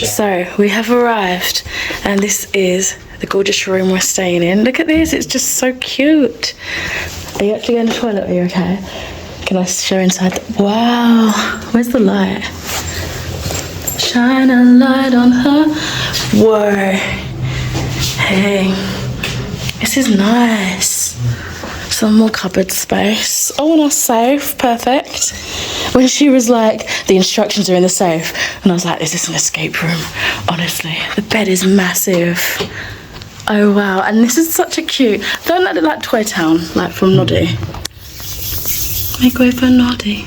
So we have arrived, and this is the gorgeous room we're staying in. Look at this, it's just so cute. Are you actually going to the toilet? Are you okay? Can I show inside? Wow, where's the light? Shine a light on her. Whoa. Hey, this is nice. Some more cupboard space. Oh, and our safe, perfect. When she was like, the instructions are in the safe, and I was like, is this an escape room? Honestly, the bed is massive. Oh wow, and this is such a cute, don't that look like Toy Town, like from Noddy? Make way for Noddy.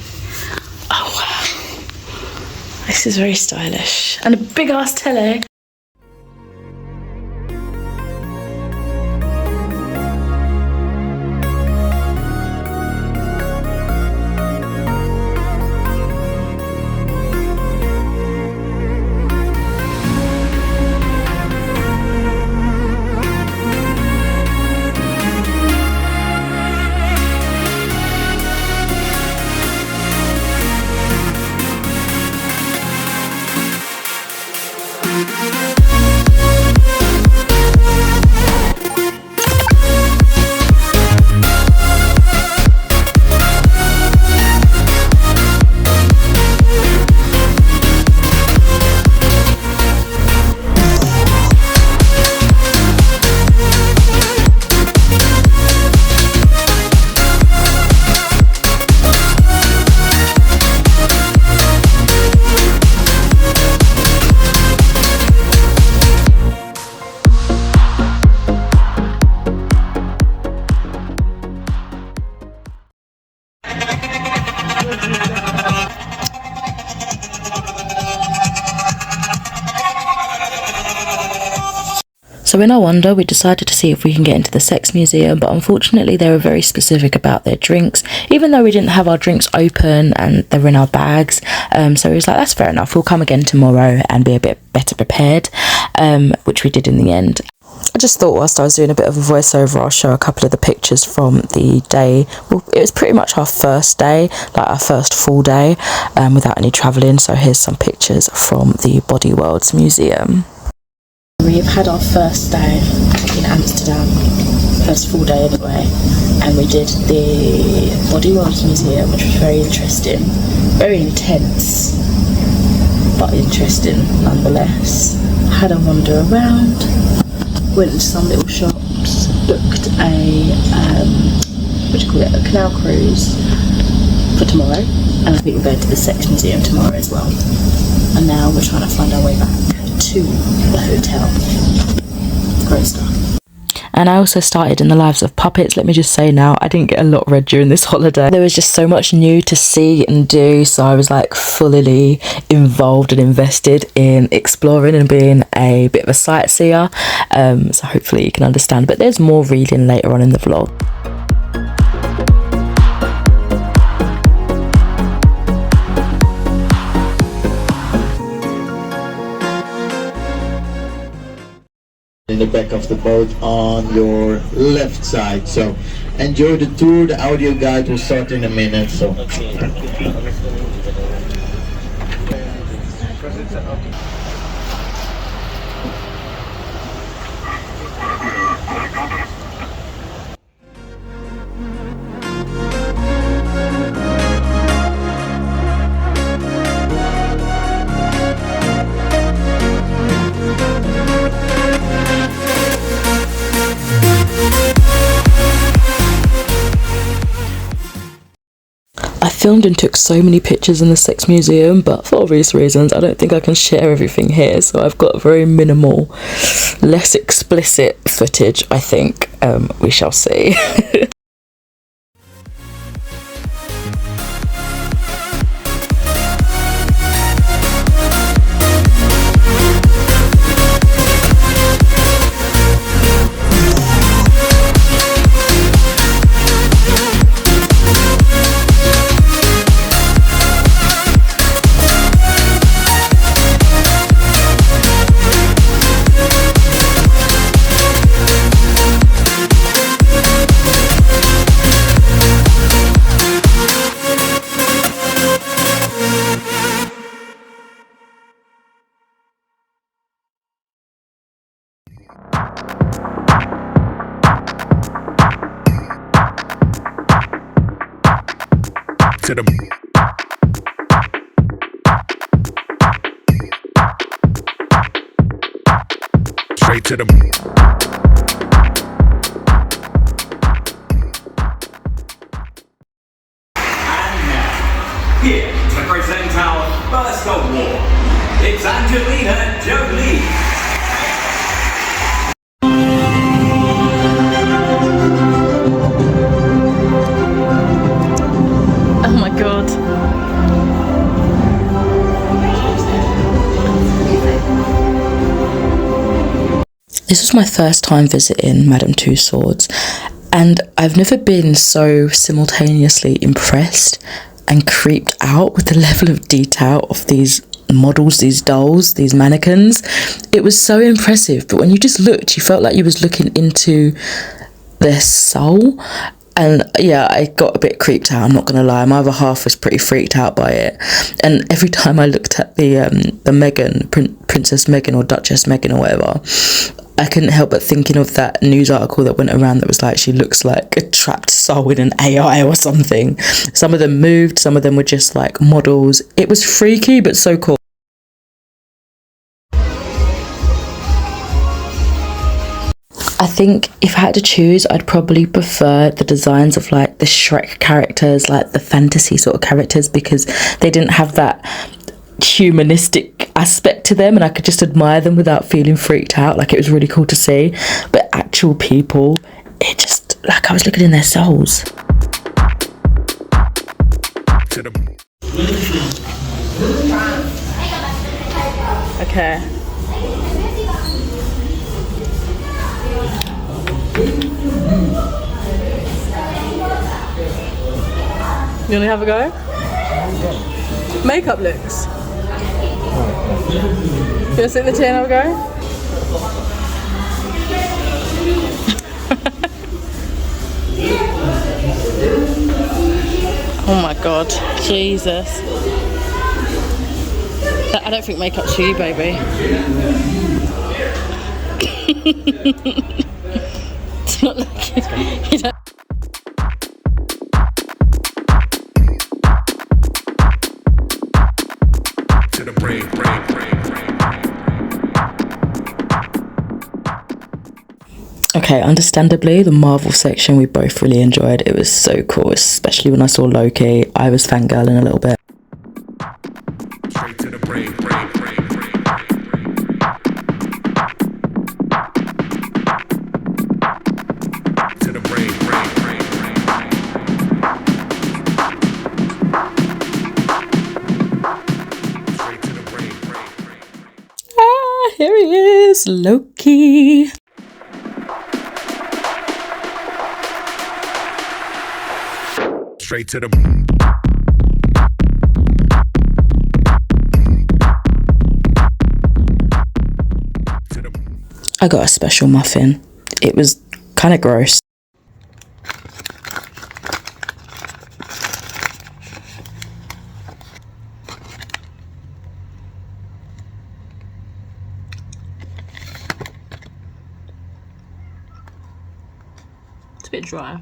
Oh wow, this is very stylish. And a big ass telly. So in our wander, we decided to see if we can get into the sex museum, but unfortunately they were very specific about their drinks, even though we didn't have our drinks open and they were in our bags. So we was like, that's fair enough, we'll come again tomorrow and be a bit better prepared, which we did in the end. I just thought whilst I was doing a bit of a voiceover, I'll show a couple of the pictures from the day. Well, it was pretty much our first day, like our first full day without any travelling. So here's some pictures from the Body Worlds Museum. We've had our first day in Amsterdam, first full day anyway, and we did the Body Worlds Museum, which was very interesting, very intense, but interesting nonetheless. Had a wander around, went into some little shops, booked a, a canal cruise for tomorrow, and I think we're going to the sex museum tomorrow as well. And now we're trying to find our way back to the hotel. Great stuff. And I also started in the lives of puppets. Let me just say now, I didn't get a lot read during this holiday. There was just so much new to see and do, so I was like fully involved and invested in exploring and being a bit of a sightseer. So hopefully you can understand, but there's more reading later on in the vlog. In the back of the boat on your left side. So enjoy the tour. The audio guide will start in a minute. So I filmed and took so many pictures in the sex museum, but for obvious reasons I don't think I can share everything here, so I've got very minimal, less explicit footage, I think. We shall see. to the straight to the Here to present our first award, it's Angelina Jolie. Oh my god. This was my first time visiting Madame Tussauds, and I've never been so simultaneously impressed and creeped out with the level of detail of these models, these dolls, these mannequins. It was so impressive, but when you just looked, you felt like you was looking into their soul. And yeah, I got a bit creeped out, I'm not gonna lie. My other half was pretty freaked out by it. And every time I looked at the Meghan, Princess Meghan or Duchess Meghan or whatever, I couldn't help but thinking of that news article that went around that was like, she looks like a trapped soul in an AI or something. Some of them moved, some of them were just like models. It was freaky, but so cool. I think if I had to choose, I'd probably prefer the designs of like the Shrek characters, like the fantasy sort of characters, because they didn't have that humanistic aspect to them and I could just admire them without feeling freaked out. Like, it was really cool to see. But actual people, it just, like, I was looking in their souls. Okay. You wanna have a go? Makeup looks. You wanna sit in the chair and have a go? Oh my god, Jesus. I don't think makeup's for you, baby. It's not looking. You don't. Okay, understandably, the Marvel section we both really enjoyed. It was so cool, especially when I saw Loki. I was fangirling a little bit. Straight to the brain, to the brain. Straight to the brain. Ah, here he is, Loki. Straight to the I got a special muffin. It was kind of gross. It's a bit dry.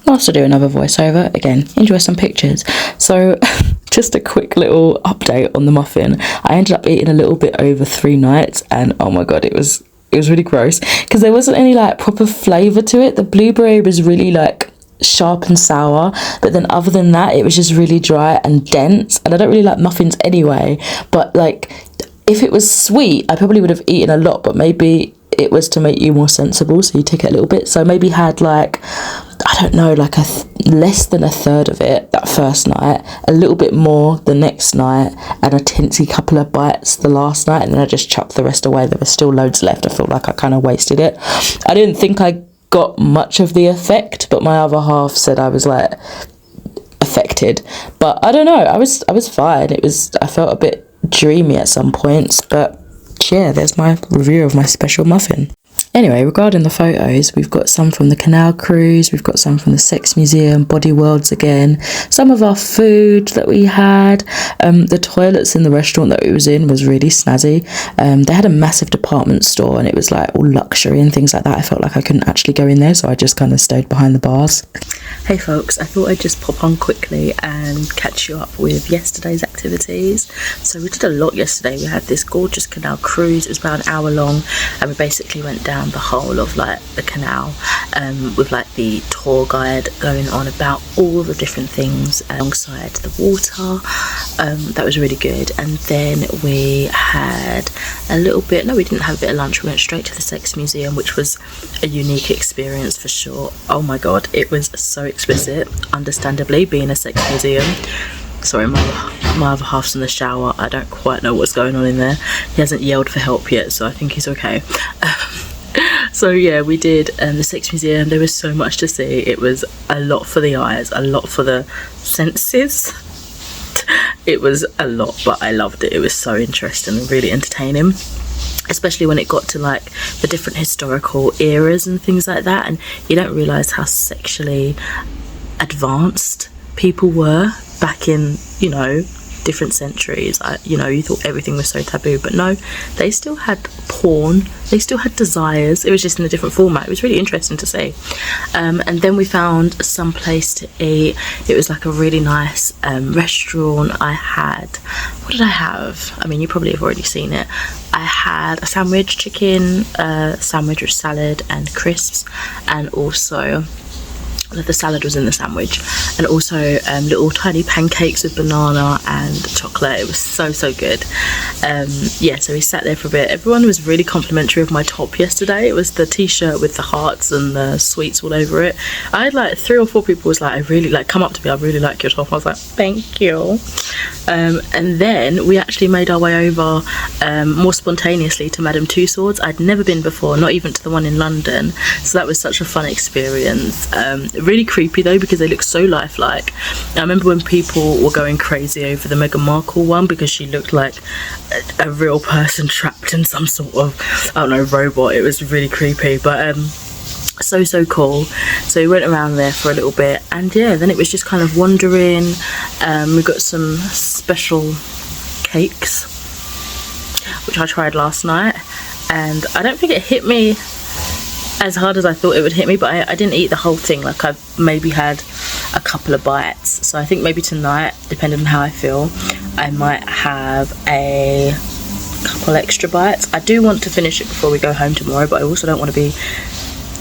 Whilst I do another voiceover, again, enjoy some pictures. So just a quick little update on the muffin. I ended up eating a little bit over 3 nights and oh my god, it was really gross because there wasn't any like proper flavour to it. The blueberry was really like sharp and sour, but then other than that it was just really dry and dense, and I don't really like muffins anyway, but like if it was sweet I probably would have eaten a lot, but maybe it was to make you more sensible, so you take it a little bit. So maybe had like, I don't know, like less than a third of it that first night, a little bit more the next night, and a tinsy couple of bites the last night, and then I just chucked the rest away. There was still loads left. I felt like I kind of wasted it. I didn't think I got much of the effect, but my other half said I was like affected, but I don't know, I was fine. I felt a bit dreamy at some points, but yeah, there's my review of my special muffin. Anyway, regarding the photos, we've got some from the canal cruise, we've got some from the sex museum, body worlds again, some of our food that we had. The toilets in the restaurant that we was in was really snazzy. They had a massive department store and it was like all luxury and things like that. I felt like I couldn't actually go in there, so I just kind of stayed behind the bars. Hey folks, I thought I'd just pop on quickly and catch you up with yesterday's activities. So we did a lot yesterday. We had this gorgeous canal cruise. It was about an hour long and we basically went down the whole of like the canal with like the tour guide going on about all the different things alongside the water. That was really good. And then we had a little bit, no, we didn't have a bit of lunch. We went straight to the sex museum, which was a unique experience for sure. Oh my god, it was so explicit, understandably, being a sex museum. Sorry, my other half's in the shower. I don't quite know what's going on in there. He hasn't yelled for help yet, so I think he's okay. So yeah, we did the sex museum. There was so much to see. It was a lot for the eyes, a lot for the senses. It was a lot, but I loved it. It was so interesting and really entertaining, especially when it got to like the different historical eras and things like that, and you don't realise how sexually advanced people were back in, you know, different centuries. You know, you thought everything was so taboo, but no, they still had porn, they still had desires. It was just in a different format. It was really interesting to see. And then we found some place to eat. It was like a really nice restaurant. What did I have? I mean, you probably have already seen it. I had a sandwich, chicken sandwich with salad and crisps, and also the salad was in the sandwich, and also little tiny pancakes with banana and chocolate. It was so good. Yeah, so we sat there for a bit. Everyone was really complimentary of my top yesterday. It was the t-shirt with the hearts and the sweets all over it. I had like 3 or 4 people was like, I really like, come up to me, I really like your top. I was like, thank you. And then we actually made our way over more spontaneously to Madame Tussauds. I'd never been before, not even to the one in London, so that was such a fun experience. Really creepy though, because they look so lifelike. I remember when people were going crazy over the Meghan Markle one because she looked like a real person trapped in some sort of, I don't know, robot. It was really creepy, but so cool. So we went around there for a little bit, and yeah, then it was just kind of wandering. We got some special cakes which I tried last night, and I don't think it hit me as hard as I thought it would hit me, but I didn't eat the whole thing. Like, I maybe had a couple of bites, so I think maybe tonight, depending on how I feel, I might have a couple extra bites. I do want to finish it before we go home tomorrow, but I also don't want to be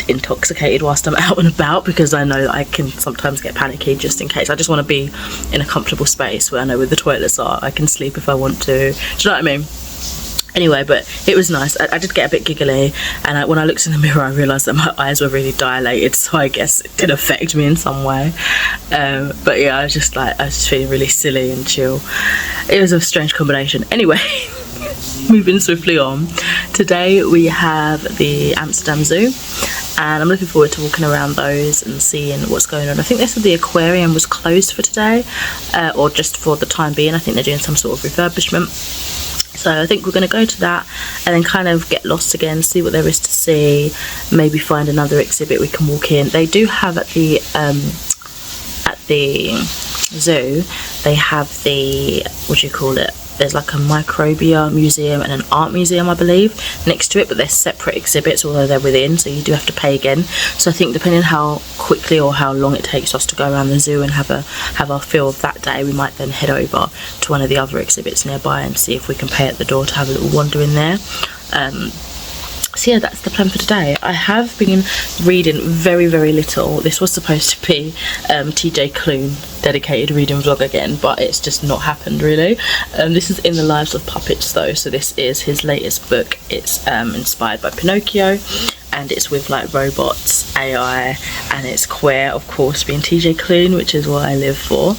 intoxicated whilst I'm out and about, because I know that I can sometimes get panicky just in case. I just want to be in a comfortable space where I know where the toilets are. I can sleep if I want to. Do you know what I mean? Anyway, but it was nice. I did get a bit giggly, and when I looked in the mirror I realised that my eyes were really dilated, so I guess it did affect me in some way. But yeah, I was just feeling really silly and chill. It was a strange combination. Anyway, moving swiftly on. Today we have the Amsterdam Zoo, and I'm looking forward to walking around those and seeing what's going on. I think they said the aquarium was closed for today, or just for the time being. I think they're doing some sort of refurbishment. So I think we're going to go to that and then kind of get lost again, see what there is to see, maybe find another exhibit we can walk in. They do have at the zoo, they have the, what do you call it? There's like a microbia museum and an art museum, I believe, next to it, but they're separate exhibits, although they're within, so you do have to pay again. So I think depending on how quickly or how long it takes us to go around the zoo and have our fill of that day, we might then head over to one of the other exhibits nearby and see if we can pay at the door to have a little wander in there. So yeah, that's the plan for today. I have been reading very little. This was supposed to be TJ Clune dedicated reading vlog again, but it's just not happened really. This is In the Lives of Puppets though, so this is his latest book. It's inspired by Pinocchio, and it's with like robots, AI, and it's queer, of course, being TJ Clune, which is what I live for.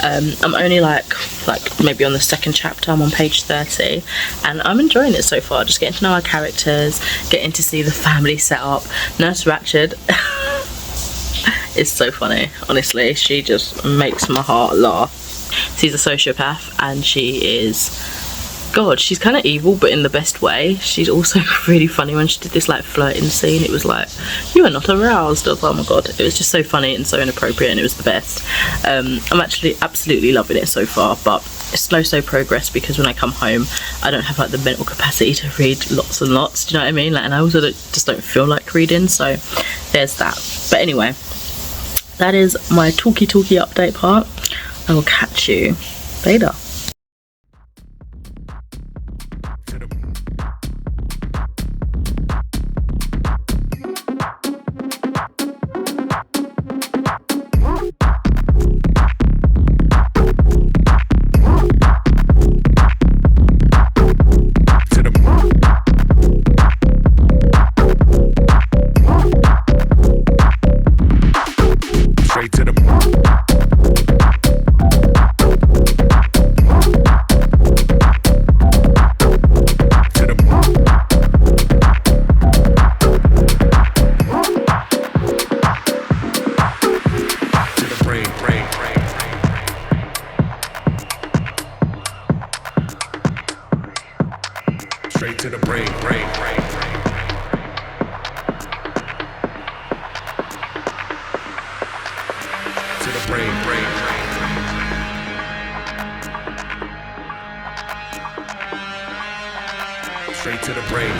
I'm only like maybe on the second chapter. I'm on page 30, and I'm enjoying it so far. Just getting to know our characters, getting to see the family set up. Nurse Ratched is so funny, honestly. She just makes my heart laugh. She's a sociopath, and she is God, she's kind of evil, but in the best way. She's also really funny. When she did this like flirting scene, it was like, you are not aroused. I was like, oh my god, it was just so funny and so inappropriate, and it was the best. I'm actually absolutely loving it so far, but it's slow progress, because when I come home I don't have like the mental capacity to read lots and lots, do you know what I mean? Like, and I also just don't feel like reading, so there's that. But anyway, that is my talky update part. I will catch you later. Straight to the straight to the brain. To the brain. Straight to the brain.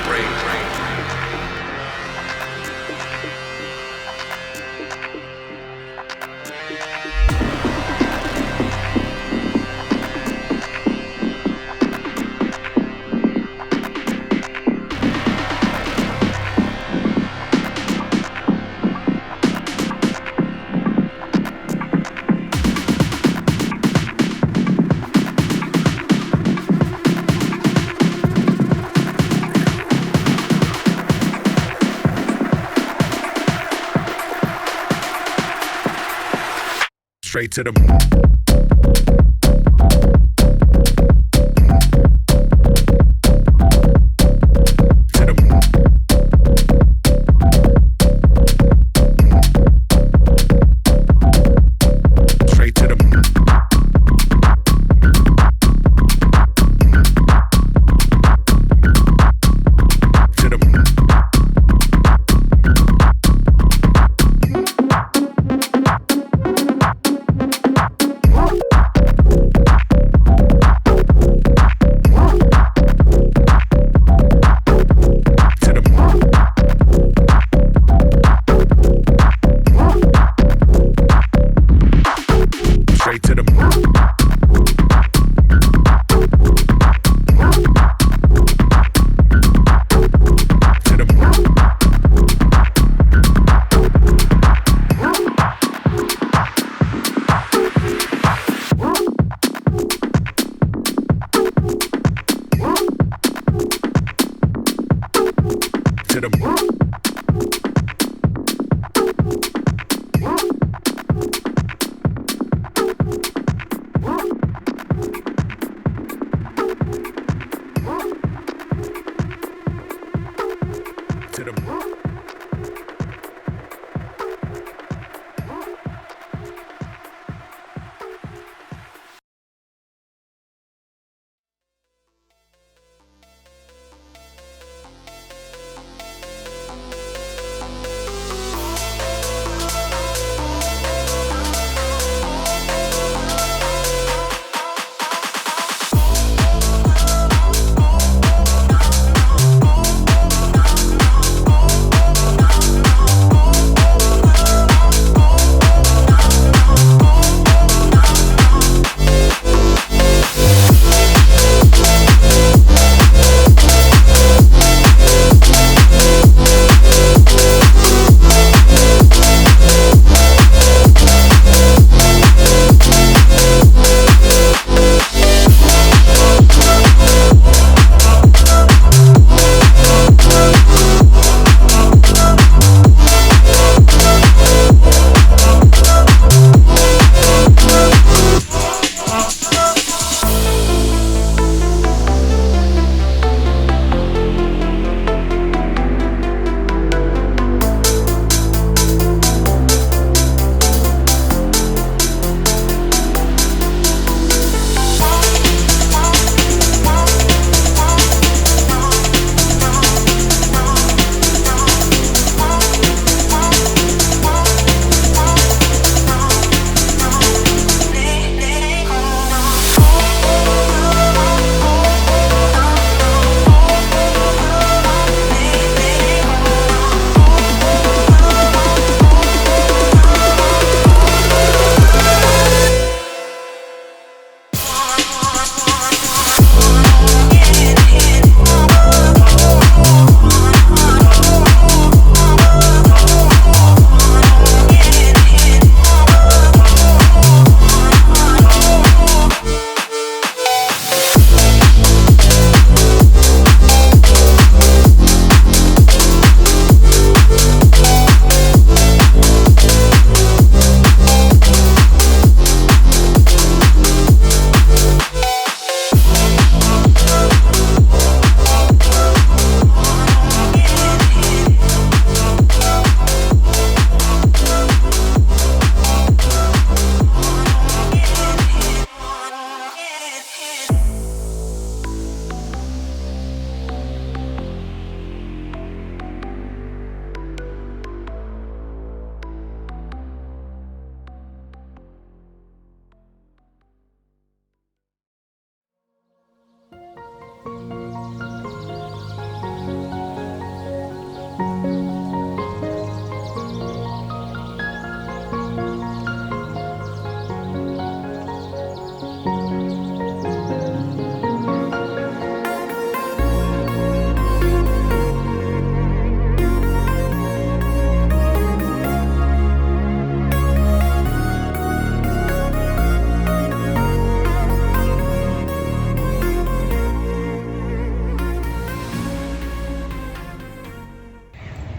Straight to the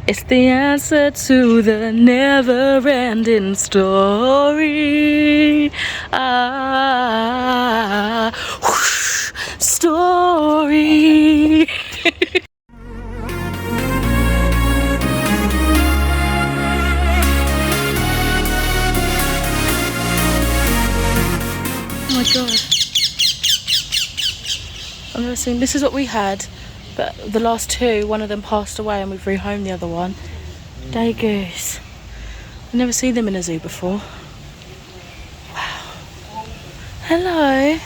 It's the answer to the never-ending story. Whoosh, story. Oh my god. I've never seen, this is what we had, but the last two, one of them passed away and we've rehomed the other one. Day goose. I've never seen them in a zoo before. Wow. Hello.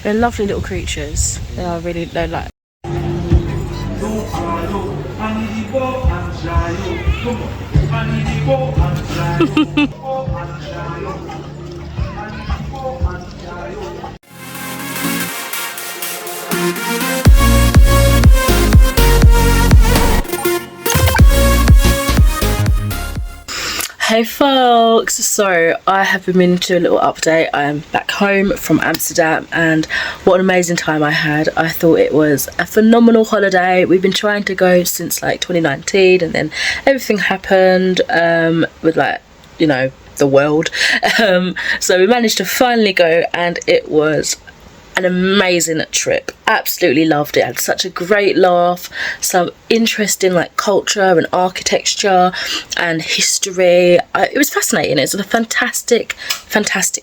They're lovely little creatures. They're like. Hey folks, so I have been meaning to do a little update. I am back home from Amsterdam and what an amazing time I had. I thought it was a phenomenal holiday. We've been trying to go since like 2019 and then everything happened with like, you know, the world. So we managed to finally go and it was an amazing trip. Absolutely loved it. Had such a great laugh, some interesting like culture and architecture and history. It was fascinating. It was a fantastic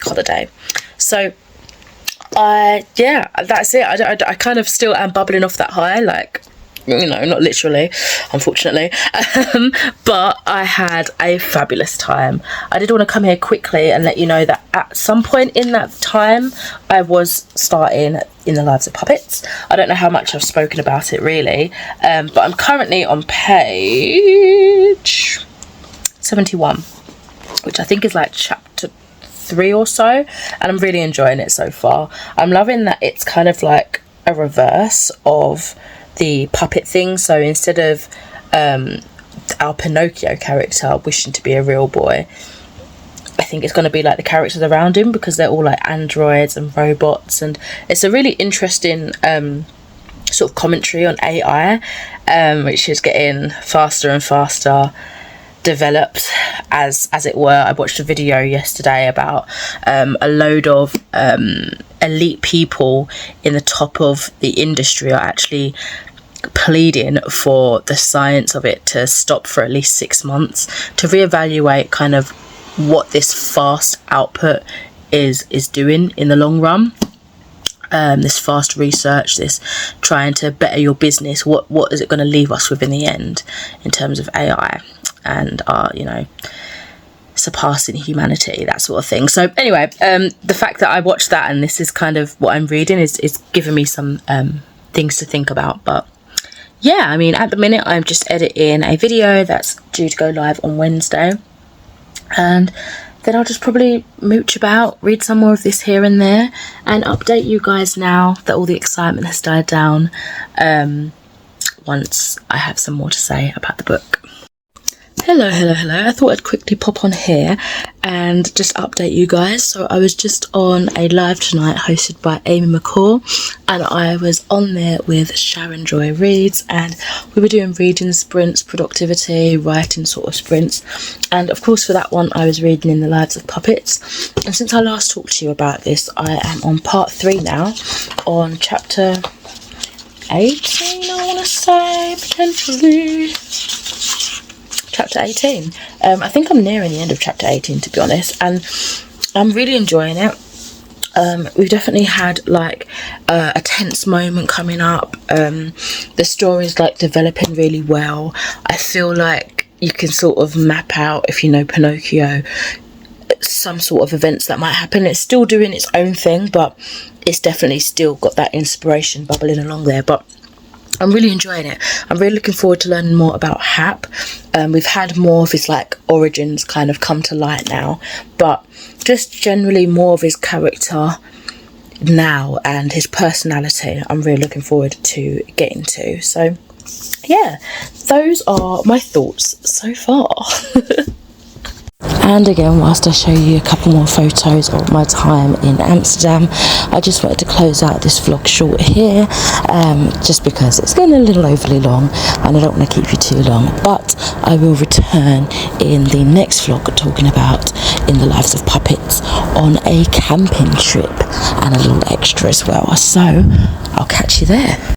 holiday. So yeah, that's it. I kind of still am bubbling off that high, like, you know, not literally, unfortunately, but I had a fabulous time. I did want to come here quickly and let you know that at some point in that time I was starting in the Lives of Puppets. I don't know how much I've spoken about it really, but I'm currently on page 71, which I think is like chapter 3 or so, and I'm really enjoying it so far. I'm loving that it's kind of like a reverse of the puppet thing. So instead of our Pinocchio character wishing to be a real boy, I think it's going to be like the characters around him, because they're all like androids and robots, and it's a really interesting sort of commentary on AI, which is getting faster and faster developed as it were. I watched a video yesterday about a load of elite people in the top of the industry are actually pleading for the science of it to stop for at least 6 months to reevaluate kind of what this fast output is doing in the long run. This fast research, this trying to better your business, what is it going to leave us with in the end in terms of AI and our, you know, surpassing humanity, that sort of thing. So anyway, the fact that I watched that and this is kind of what I'm reading is giving me some things to think about. But yeah, I mean, at the minute I'm just editing a video that's due to go live on Wednesday, and then I'll just probably mooch about, read some more of this here and there, and update you guys now that all the excitement has died down, once I have some more to say about the book. Hello. I thought I'd quickly pop on here and just update you guys. So I was just on a live tonight hosted by Amy McCall, and I was on there with Sharon Joy Reads, and we were doing reading sprints, productivity, writing sort of sprints, and of course for that one I was reading in the Lives of Puppets. And since I last talked to you about this, I am on part 3 now, on chapter 18 I want to say, potentially. Chapter 18. I think I'm nearing the end of chapter 18, to be honest, and I'm really enjoying it. We've definitely had like a tense moment coming up. The story's like developing really well. I feel like you can sort of map out, if you know Pinocchio, some sort of events that might happen. It's still doing its own thing, but it's definitely still got that inspiration bubbling along there. But I'm really enjoying it. I'm really looking forward to learning more about Hap. We've had more of his like origins kind of come to light now, but just generally more of his character now and his personality I'm really looking forward to getting to. So yeah, those are my thoughts so far. And again, whilst I show you a couple more photos of my time in Amsterdam, I just wanted to close out this vlog short here, just because it's getting a little overly long and I don't want to keep you too long. But I will return in the next vlog talking about in the lives of puppets on a camping trip and a little extra as well. So I'll catch you there.